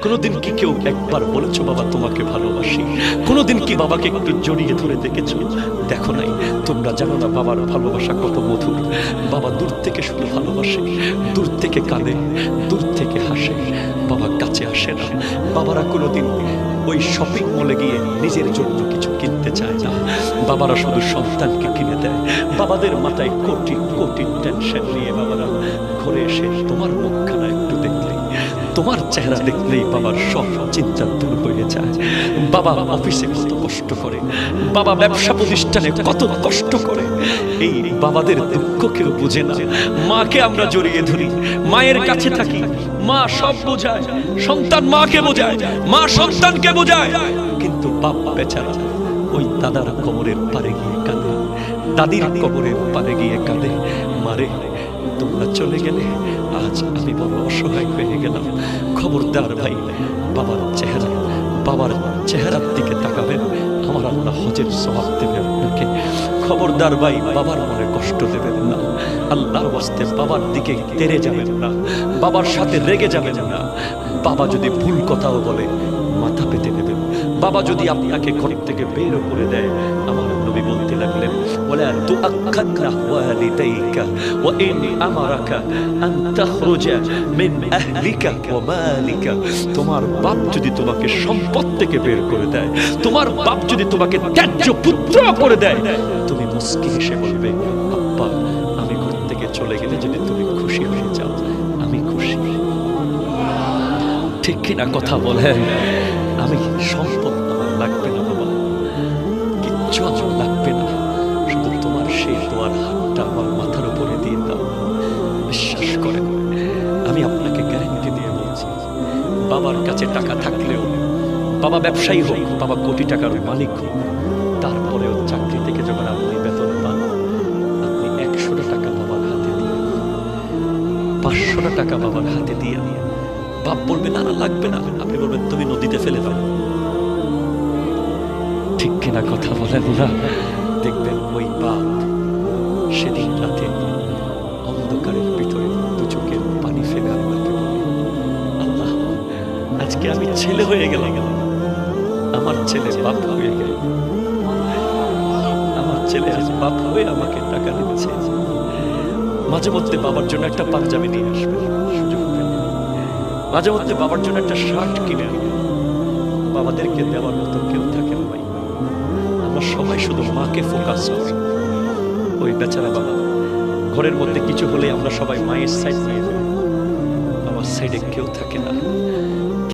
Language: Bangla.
কোনোদিন কি কেউ একবার বলেছো বাবা তোমাকে ভালোবাসি? কোনোদিন কি বাবাকে একটু জড়িয়ে ধরে দেখেছো? দেখো নাই? তোমরা জানো না বাবার ভালোবাসা কত মধুর। বাবা দূর থেকে শুধু ভালোবাসে, দূর থেকে কাঁদে, দূর থেকে হাসে, বাবা কাছে আসে না। বাবারা কোনোদিন ওই শপিং মলে গিয়ে নিজের জন্য কিছু কিনতে চায় না, বাবারা শুধু সন্তানকে কিনে দেয়। বাবাদের মাথায় কোটি কোটি টেনশন নিয়ে বাবারা ঘরে এসে তোমার মুখখানা একটু দেখলেই, তোমার চেহারা দেখলেই বাবার সব চিন্তা দূর হয়ে যায়। বাবা অফিসে কত কষ্ট করে, বাবা ব্যবসা প্রতিষ্ঠানে কত কষ্ট করে, এই বাবাদের দুঃখ কেউ বুঝে না। মাকে আমরা জড়িয়ে ধরি, মায়ের কাছে থাকি, মা সব বোঝায়, সন্তান মাকে বোঝায়, মা সন্তানকে বোঝায়, কিন্তু বাপ বেচারা ওই দাদার কবরের পারে গিয়ে কাঁদে, দাদির কবরের পারে গিয়ে কাঁদে। মারে তোমরা চলে গেলে আজ আমি বড় অসহায় হয়ে গেলাম। খবরদার ভাই, বাবার চেহারার দিকে তাকাবেন, আমার আল্লাহ হজের সওয়াব দেবে আপনাকে। খবরদার ভাই, বাবার মনে কষ্ট দেবেন না। আল্লাহর ওয়াস্তে বাবার দিকে তেড়ে যাবেন না, বাবার সাথে রেগে যাবেন না। বাবা যদি ভুল কথাও বলে মাথা পেতে নেবেন। বাবা যদি আপনাকে ঘর থেকে বের করে দেয়, আমার নবী বলতে লাগলেন, ওয়ালা তুআক্কাদনা ওয়ালিদাইকা ওয়া ইন আমারাকা আন তাখরুজা মিন আহলিকা ওয়া মালিকা। তোমার বাপ যদি তোমাকে সম্পদ থেকে বের করে দেয়, তোমার বাপ যদি তোমাকে ত্যায্য পুত্র করে দেয়, তুমি মুস্কি হেসে বলবে, আব্বা আমি ঘর থেকে চলে গেলে যদি তুমি খুশি হয়ে যাও, আমি খুশি। ঠিক কিনা কথা বলেন? আমি সম্পদ আমার লাগবে না বাবা, কিচ্ছু আমার লাগবে না, শুধু তোমার সেই দোয়ার হাতটা আমার মাথার উপরে দিয়ে দাও। বিশ্বাস করেন, আমি আপনাকে গ্যারান্টি দিয়ে বলছি, বাবার কাছে টাকা থাকলেও, বাবা ব্যবসায়ী হোক, বাবা কোটি টাকার মালিক হোক, তারপরেও চাকরি থেকে যখন আপনি বেতন পান, আপনি 100টা টাকা বাবার হাতে দিয়ে, 500টা টাকা বাবার হাতে দিয়ে, বাপ বলবে না না লাগবে না, আপনি বলবেন তুমি নদীতে ফেলে দাও। ঠিক কিনা কথা বলেন না? দেখবেন ওই বাপ সেদিন রাতে অন্ধকারের ভিতরে দু চোখের পানি ফেলে আল্লাহকে বলে, আল্লাহ আজকে আমি ছেলে হয়ে গেলাম, আমার ছেলে বাপ হয়ে গেল, আমার ছেলে আজ বাপ হয়ে আমাকে টাকা দিচ্ছে। মাঝে মধ্যে বাবার জন্য একটা পাঞ্জাবি নিয়ে আসবে, সুযোগ পেলে মাঝে মধ্যে বাবার জন্য একটা শার্ট কিনে আনবে। বাবাদেরকে দেওয়ার মতো কেউ থাকে না ভাই, আমরা সবাই শুধু মাকে ফোকাস করি। ওই বেচারা বাবা, ঘরের মধ্যে কিছু হলে আমরা সবাই মায়ের সাইড নিয়ে যাই, আমার সাইডে কেউ থাকে না।